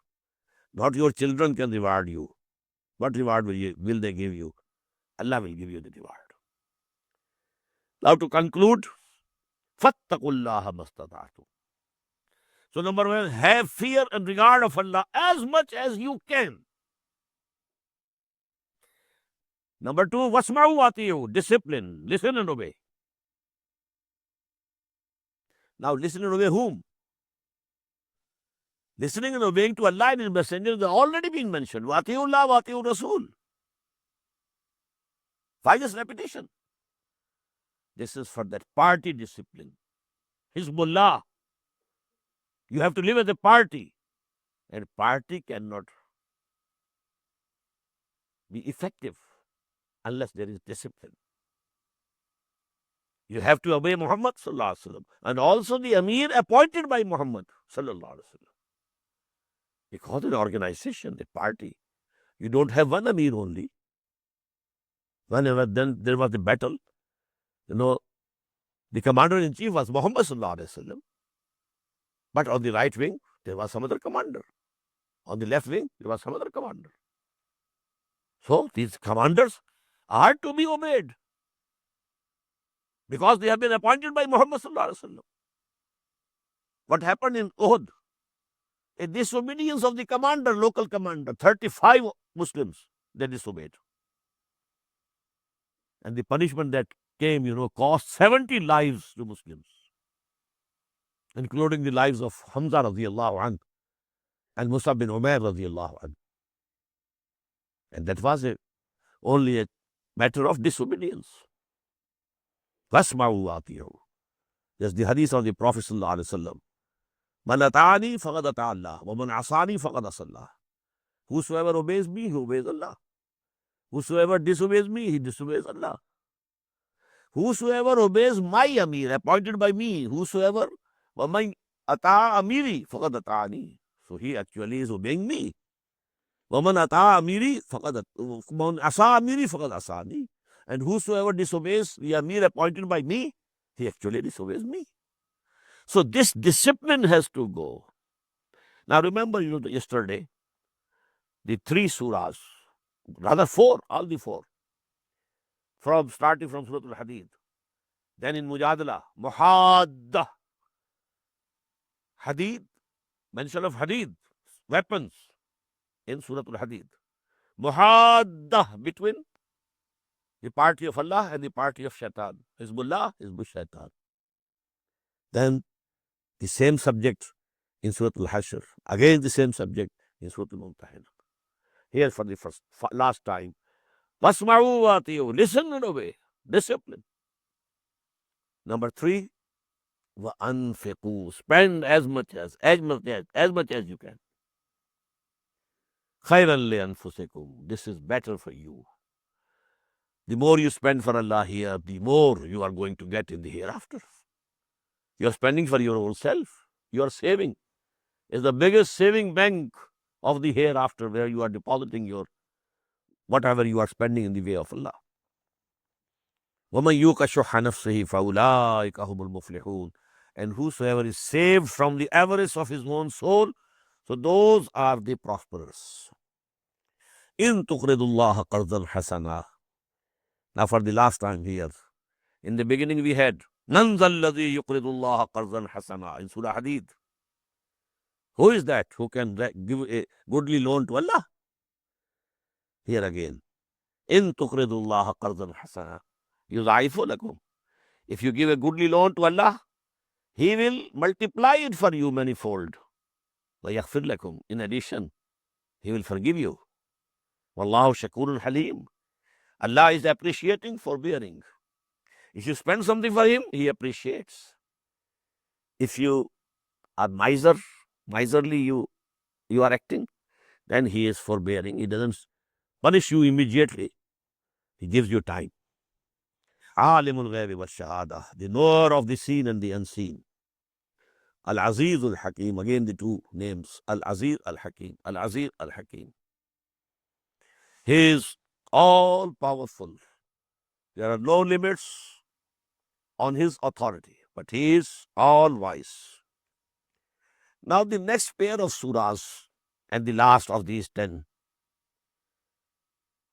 Not your children can reward you. What reward will they give you? Allah will give you the reward. Now to conclude, fattaqullaha mastata'tum. So number one, have fear and regard of Allah as much as you can. Number two, wasma'u wati'u, discipline, listen and obey. Now listen and obey whom? Listening and obeying to Allah and His Messenger has already been mentioned. Wati'ullah, wati'u Rasul. Why this repetition? This is for that party discipline. Hizbullah. You have to live as a party. And party cannot be effective unless there is discipline. You have to obey Muhammad sallallahu alaihi wasallam and also the Amir appointed by Muhammad sallallahu alaihi wasallam. Because an organization, a party, you don't have one Amir only. Whenever then there was a battle, the commander-in-chief was Muhammad sallallahu alaihi wasallam. But on the right wing, there was some other commander. On the left wing, there was some other commander. So these commanders are to be obeyed because they have been appointed by Muhammad sallallahu alaihi wasallam. What happened in Uhud? A disobedience of the commander, local commander, 35 Muslims, they disobeyed. And the punishment that came, cost 70 lives to Muslims, including the lives of Hamza radiallahu anhu and Musab bin Umair radiallahu anhu. And that was only a matter of disobedience. Wasma'u wati'u. There's the hadith of the Prophet sallallahu alaihi wasallam. Man ata'ani faqad ata'a Allah, wa man asani faqad asa Allah. Whosoever obeys me, he obeys Allah. Whosoever disobeys me, he disobeys Allah. Whosoever obeys my Amir, appointed by me, whosoever, wa man ata'a amiri faqad ata'ani. So he actually is obeying me. Wa man ata'a amiri faqad asa amiri faqad asani. And whosoever disobeys the Amir appointed by me, he actually disobeys me. So this discipline has to go. Now remember, yesterday, the 3 surahs, rather 4, all the 4, starting from Surah Al-Hadid, Then in Mujadala, Muhadda, Hadid, mention of Hadid, weapons in Surah Al-Hadid. Muhadda, between the party of Allah and the party of Shaitan. Hizbullah, Hizbul Shaitan. Then the same subject in Surah Al-Hashr. Again the same subject in Surah Al-Mumtahina. Here for the last time. Wasma'u wa ati'u. Listen and obey. Discipline. Number 3, wa anfiqu. Spend as much as you can. Khairan li anfusikum. This is better for you. The more you spend for Allah here, the more you are going to get in the hereafter. You are spending for your own self. You are saving. It's the biggest saving bank of the hereafter, where you are depositing your whatever you are spending in the way of Allah. وَمَنْ يُوقَ شُحَّ نَفْسِهِ فَأُولَٰئِكَ هُمُ الْمُفْلِحُونَ. And whosoever is saved from the avarice of his own soul, so those are the prosperous. إِن تُقْرِضُ اللَّهَ قَرْضًا حَسَنًا. Now for the last time here. In the beginning we had مَنْ ذَا الَّذِي يُقْرِضُ اللَّهَ قَرْضًا حَسَنًا in Surah Hadid. Who is that who can give a goodly loan to Allah? Here again. إِن تُقْرِضُ اللَّهَ قَرْضًا حَسَنًا يُضَاعِفُ لَكُمْ. If you give a goodly loan to Allah, He will multiply it for you manifold. وَيَغْفِرْ لَكُمْ. In addition, He will forgive you. وَاللَّهُ شَكُورٌ حَلِيمٌ. Allah is appreciating, forbearing. If you spend something for Him, He appreciates. If you are miserly you are acting, then He is forbearing. He doesn't punish you immediately. He gives you time. Alimul ghaybi wa shahada, the knower of the seen and the unseen. Al-Aziz al-Hakim, again the two names, Al-Aziz al-Hakim, Al-Aziz al-Hakim. He is all powerful. There are no limits on His authority, but He is all wise. Now the next pair of surahs and the last of these 10,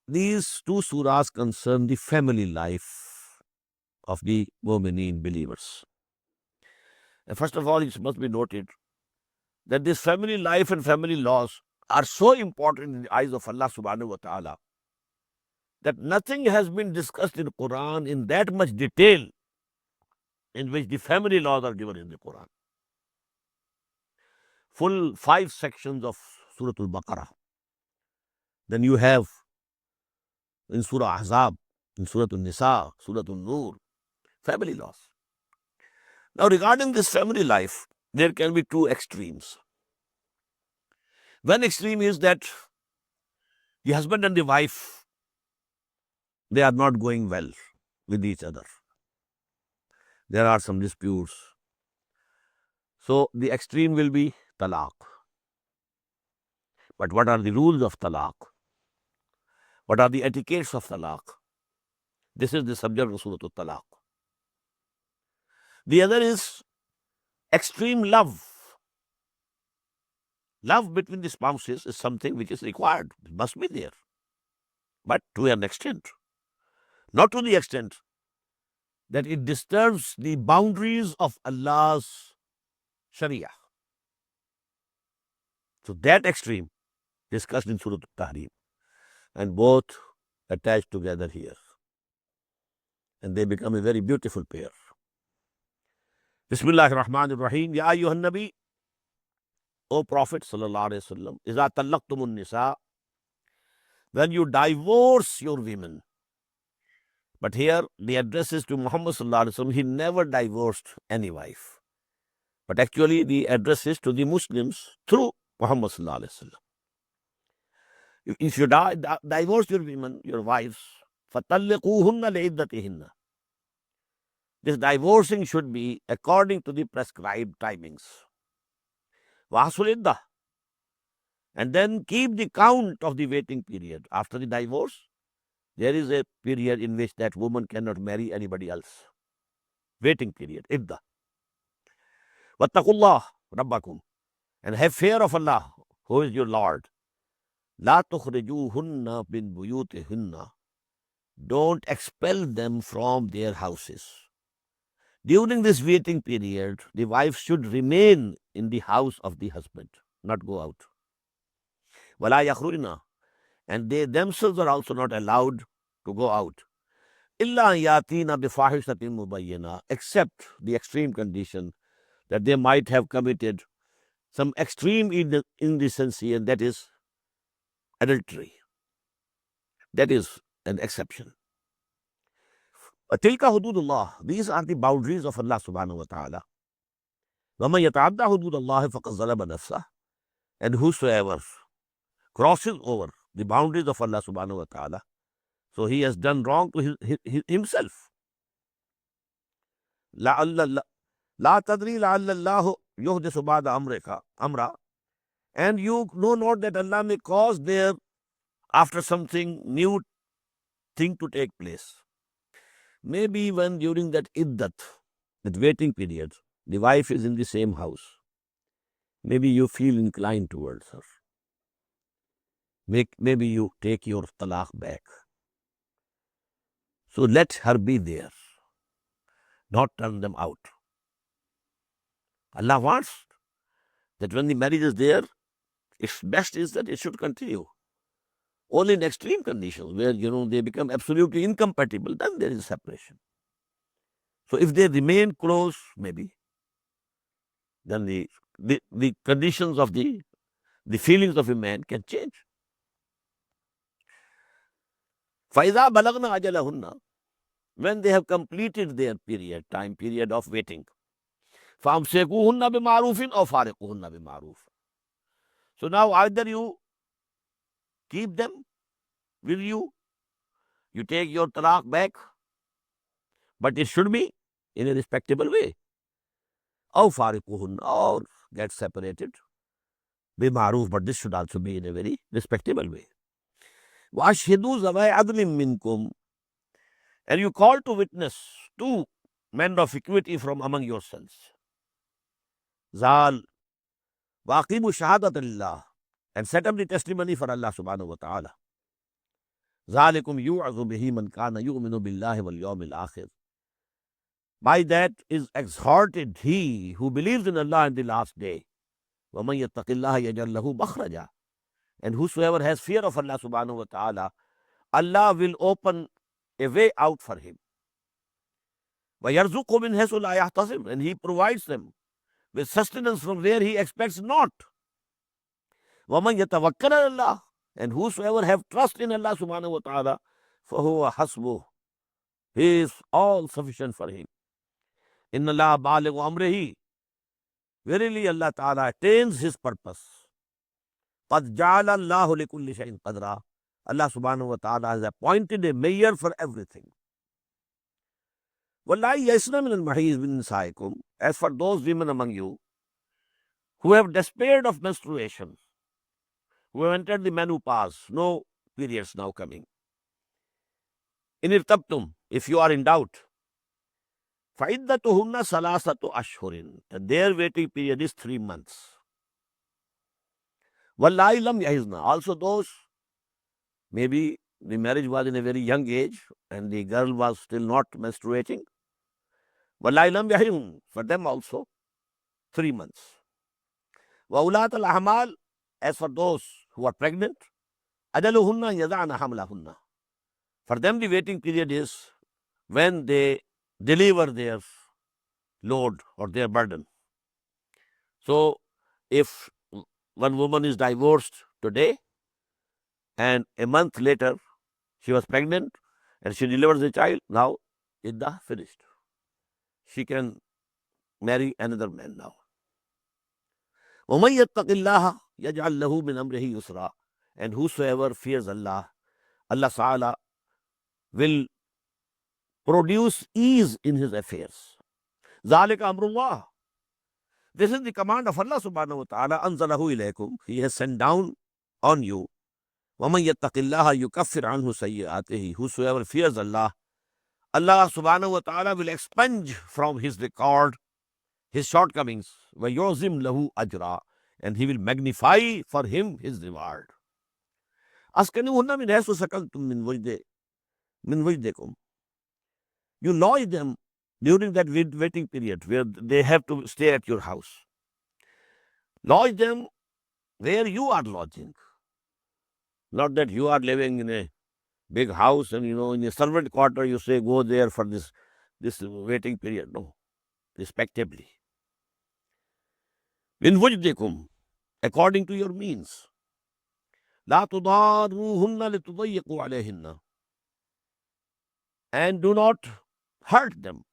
these two surahs concern the family life of the Mu'mineen believers. And first of all, it must be noted that this family life and family laws are so important in the eyes of Allah subhanahu wa ta'ala that nothing has been discussed in the Quran in that much detail in which the family laws are given in the Quran. Full 5 sections of Surah Al-Baqarah. Then you have in Surah Ahzab, in Surah Al-Nisa, Surah Al-Nur, family laws. Now regarding this family life, there can be two extremes. One extreme is that the husband and the wife, they are not going well with each other. There are some disputes. So the extreme will be talaq. But what are the rules of talaq? What are the etiquettes of talaq? This is the subject of Surah Al-Talaq. The other is extreme love. Love between the spouses is something which is required. It must be there. But to an extent. Not to the extent that it disturbs the boundaries of Allah's Sharia. So that extreme discussed in Surah Al-Tahrim. And both attached together here. And they become a very beautiful pair. Bismillahir Rahmanir Rahim. Ya ayyuhan Nabi, O Prophet sallallahu alaihi wasallam, iza talaqtumun nisa, when you divorce your women. But here the address is to Muhammad sallallahu alaihi wasallam. He never divorced any wife. But actually the address is to the Muslims through Muhammad sallallahu alaihi wasallam. If you divorce your women, your wives, فَطَلِّقُوهُنَّ لِعِدَّتِهِنَّ. This divorcing should be according to the prescribed timings. وَأَحْصُوا الْعِدَّةَ. And then keep the count of the waiting period. After the divorce, there is a period in which that woman cannot marry anybody else. Waiting period, iddah. وَاتَّقُوا اللَّهَ رَبَّكُمْ. And have fear of Allah, who is your Lord. لَا تُخْرِجُوهُنَّ مِنْ بُيُوتِهُنَّ. Don't expel them from their houses. During this waiting period, the wife should remain in the house of the husband, not go out. وَلَا يَخْرُجْنَا, and they themselves are also not allowed to go out. إِلَّا أَن يَأْتِينَ بِفَاحِشَةٍ مُبَيِّنَةٍ, except the extreme condition that they might have committed some extreme indecency, and that is adultery. That is an exception. Tilka hududullah, these are the boundaries of Allah subhanahu wa ta'ala. وَمَن يَتَعَدَّ حُدُودَ اللَّهِ فَقَدْ ظَلَمَ نَفْسَهُ, and whosoever crosses over the boundaries of Allah subhanahu wa ta'ala, so he has done wrong to himself. لَا تَدْرِي لَعَلَّ اللَّهُ يُحْدِثُ بَعْدَ أَمْرًا, and you know not that Allah may cause there after something new thing to take place. Maybe when during that iddat, that waiting period, the wife is in the same house, maybe you feel inclined towards her. Maybe you take your talaq back. So let her be there, not turn them out. Allah wants that when the marriage is there, its best is that it should continue. Only in extreme conditions where they become absolutely incompatible, then there is separation. So if they remain close, maybe then the conditions of the feelings of a man can change. فَإِذَا بَلَغْنَا أَجَلَهُنَّ, when they have completed their time period of waiting, فَأَمْسِكُوهُنَّ بِمَعْرُوفٍ أَوْ فَارِقُوهُنَّ بِمَعْرُوفٍ. So now either you keep them with you take your talaq back, but it should be in a respectable way. أَوْ فَارِقُوهُنَّ, or get separated بِمَعْرُوف, but this should also be in a very respectable way. وَأَشْهِدُوا ذَوَيْ عَدْلٍ مِّنْكُمْ, and you call to witness 2 men of equity from among yourselves. Zal وَأَقِيمُوا شَهَادَةَ لِلَّهِ, and set up the testimony for Allah subhanahu wa ta'ala. ذَلِكُمْ يُوعَظُ بِهِ مَنْ كَانَ يُؤْمِنُ بِاللَّهِ وَالْيَوْمِ الْآخِرِ, by that is exhorted he who believes in Allah and the last day. وَمَن يَتَّقِ اللَّهَ يَجْعَل لَهُ مَخْرَجًا, and whosoever has fear of Allah subhanahu wa ta'ala, Allah will open a way out for him. وَيَرْزُقُهُ مِنْ حَيْثُ لَا يَحْتَسِبُ, and he provides them with sustenance from where he expects not. وَمَن يَتَوَكَّلْ عَلَى اللَّهِ, and whosoever have trust in Allah subhanahu wa ta'ala, فَهُوَ حَسْبُهُ, he is all sufficient for him. إِنَّ اللَّهَ بَالِغُ أَمْرِهِ, verily Allah ta'ala attains his purpose. قَدْ جَعَلَ اللَّهُ لِكُلِّ شَيْءٍ قَدْرًا, Allah subhanahu wa ta'ala has appointed a measure for everything. وَاللَّهِ يَئِسْنَ مِنَ الْمَحِيضِ مِن نِسَائِكُمْ, as for those women among you who have despaired of menstruation, who have entered the menopause, no periods now coming. إِنِ ارْتَبْتُمْ, if you are in doubt, فَعِدَّتُهُنَّ ثَلَاثَةُ أَشْهُرٍ, and their waiting period is 3 months. وَاللَّهِ لَمْ يَحِزْنَ, also those, maybe the marriage was in a very young age and the girl was still not menstruating. وَاللَّهِ لَمْ يَحِزْنَ, for them also 3 months. وَأُولَاتَ الْأَحْمَالِ, as for those who are pregnant, أَجَلُهُنَّ يَضَعْنَ حَمْلَهُنَّ, for them the waiting period is when they deliver their load or their burden. So if one woman is divorced today and a month later she was pregnant and she delivers a child, now iddah finished. She can marry another man now. وَمَن يَتَّقِ اللَّهَ يَجْعَل لَهُ مِنْ أَمْرِهِ يُسْرًا, and whosoever fears Allah, Allah Ta'ala will produce ease in his affairs. ذَلِكَ أَمْرُ اللَّهِ, this is the command of Allah subhanahu wa ta'ala. أَنزَلَهُ إِلَيْكُمْ, he has sent down on you. وَمَن يَتَّقِ اللَّهَ يُكَفِّرْ عَنْهُ سَيِّئَاتِهِ, whosoever fears Allah, Allah subhanahu wa ta'ala will expunge from his record his shortcomings. وَيُعْزِمْ لَهُ أَجْرًا, and he will magnify for him his reward. أَسْكَنُوهُنَّ مِنْ حَيْثُ سَكَنْتُم مِّن وَجْدِكُمْ, you lodge them during that waiting period where they have to stay at your house. Lodge them where you are lodging. Not that you are living in a big house and, in a servant quarter you say, go there for this waiting period. No, respectably. Min wujdikum, according to your means. La tudaruhunna litudayyiqu alayhinna. And do not hurt them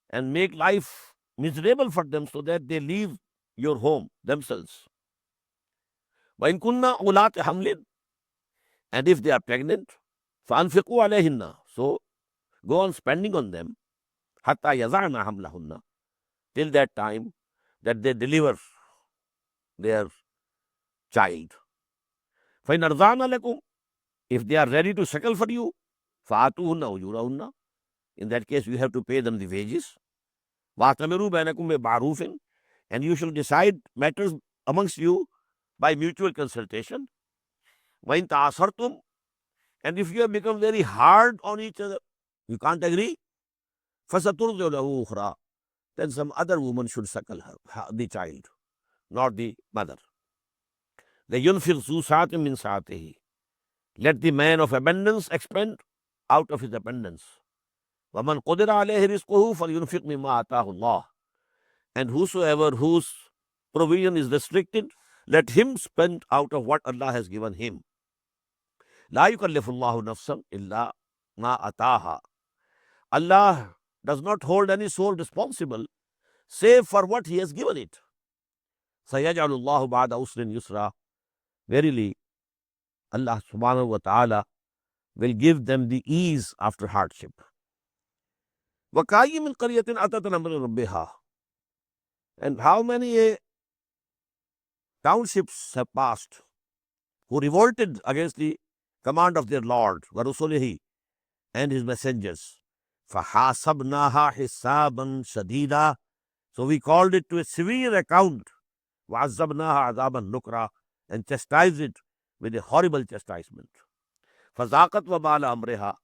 and make life miserable for them so that they leave your home themselves. وَإِن كُنَّ أُولَاتِ حَمْلٍ, and if they are pregnant, فَأَنْفِقُوا عَلَيْهِنَّ, so go on spending on them, حَتَّى يَضَعْنَ حَمْلَهُنَّ, till that time that they deliver their child. فَإِنْ أَرْضَعْنَ لَكُمْ, if they are ready to suckle for you, فَآتُوهُنَّ أُجُورَهُنَّ, in that case you have to pay them the wages. وَأَعْتَمِرُوا بَيْنَكُمْ بِمَعْرُوفٍ, and you shall decide matters amongst you by mutual consultation. وَإِن تَعَاصَرْتُمْ, and if you have become very hard on each other, you can't agree, فَسَتُرْضِعُ لَهُ أُخْرَى, then some other woman should suckle the child, not the mother. لَيُنْفِقْ ذُو سَعَةٍ مِّن سَعَتِهِ, let the man of abundance expend out of his abundance. وَمَنْ قُدِرَ عَلَيْهِ رِزْقُهُ فَلْيُنْفِقْ مِمَّا آتَاهُ اللَّهُ, and whosoever whose provision is restricted, let him spend out of what Allah has given him. لَا يُكَلِّفُ اللَّهُ نَفْسًا إِلَّا مَا أَتَاهَا, Allah does not hold any soul responsible save for what He has given it. سَيَجْعَلُ اللَّهُ بَعْدَ عُسْرٍ يُسْرًا, verily Allah subhanahu wa ta'ala will give them the ease after hardship. وَكَأَيٍّ مِّن قَرْيَةٍ أَتَتْ أَمْرَ رَبِّهَا, and how many townships have passed who revolted against the command of their Lord, وَرُسُلِهِ, and His messengers. فَحَاسَبْنَاهَا حِسَابًا شَدِيدًا, so we called it to a severe account. وَعَذَّبْنَاهَا عَذَابًا نُكْرًا, and chastised it with a horrible chastisement. فَذَاقَتْ وَبَالَ أَمْرِهَا,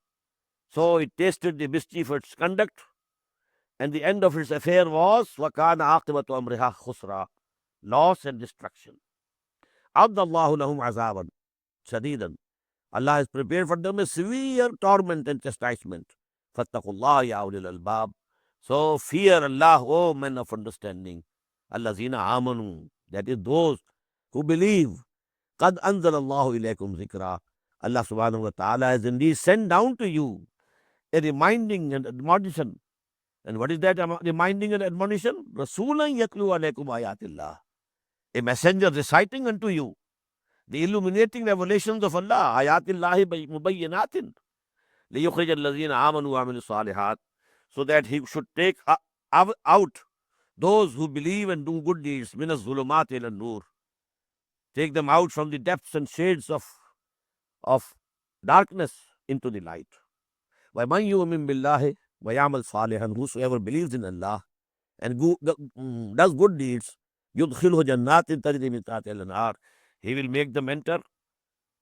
so it tasted the mischief of its conduct, and the end of its affair was وَكَانَ عَاقِبَةُ أَمْرِهَا خُسْرًا, loss and destruction. عَدَّ اللَّهُ لَهُمْ عَذَابًا شَدِيدًا, Allah has prepared for them a severe torment and chastisement. فَاتَّقُوا اللَّهَ يَا أُولِي الْأَلْبَابِ, so fear Allah, O men of understanding. الَّذِينَ آمَنُوا, that is those who believe. قَدْ أَنزَلَ اللَّهُ إِلَيْكُمْ ذِكْرًا, Allah subhanahu wa ta'ala has indeed sent down to you a reminding and admonition. And what is that reminding and admonition? رَسُولًا يَتْلُو عَلَيْكُمْ آيَاتِ اللَّهِ, a messenger reciting unto you the illuminating revelations of Allah, آيَاتِ اللَّهِ مُبَيِّنَاتٍ لِيُخْرِجَ الَّذِينَ آمَنُوا وَعَمِلُوا الصَّالِحَاتِ, so that He should take out those who believe and do good deeds, مِنَ الظُّلُمَاتِ إِلَى النُّورِ, take them out from the depths and shades of darkness into the light. وَمَنْ يُؤْمِنْ بِاللَّهِ وَيَعْمَلْ صَالِحًا, whosoever believes in Allah and does good deeds, يُدْخِلْهُ جَنَّاتٍ تَجْرِي مِنْ تَحْتِهَا الْأَنْهَارُ, He will make them enter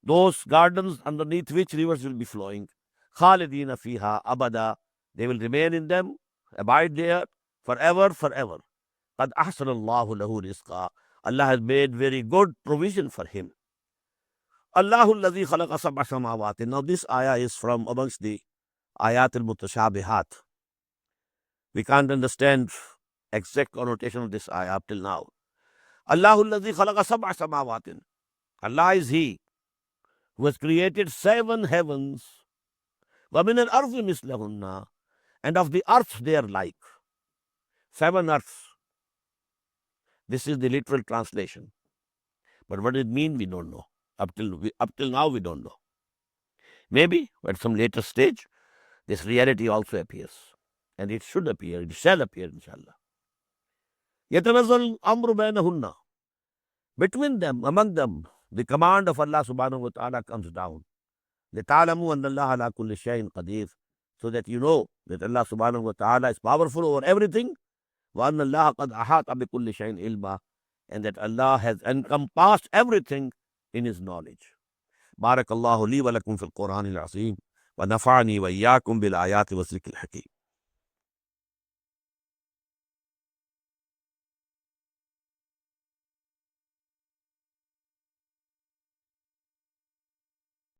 those gardens underneath which rivers will be flowing. خَالِدِينَ فِيهَا أَبَدًا, they will remain in them, abide there forever, forever. قَدْ أَحْسَنَ اللَّهُ لَهُ رِزْقًا, Allah has made very good provision for him. Allahu الَّذِي خَلَقَ سَبْعَ سَمَاوَاتٍ, now this ayah is from amongst the ayat al-mutashabihat. We can't understand exact connotation of this ayah up till now. Allahu الَّذِي خَلَقَ سَبْعَ سَمَاوَاتٍ, Allah is He who has created 7 heavens. وَمِنَ الْأَرْضِ مِثْلَهُنَّ, and of the earth they are like. 7 earths. This is the literal translation. But what it means, we don't know. Up till now, we don't know. Maybe at some later stage, this reality also appears. And it should appear, it shall appear, inshallah. يَتَنَزَّلُ الْأَمْرُ بَيْنَهُنَّ, between them, among them, the command of Allah subhanahu wa ta'ala comes down. لِتَعْلَمُوا أَنَّ اللَّهَ عَلَى كُلِّ شَيْءٍ قَدِيرٌ, so that you know that Allah subhanahu wa ta'ala is powerful over everything. وَأَنَّ اللَّهَ قَدْ أَحَاطَ بِكُلِّ شَيْءٍ عِلْمًا, and that Allah has encompassed everything in His knowledge. بارك الله لي ولكم في القرآن العظيم ونفعني وإياكم بالآيات والذكر الحكيم.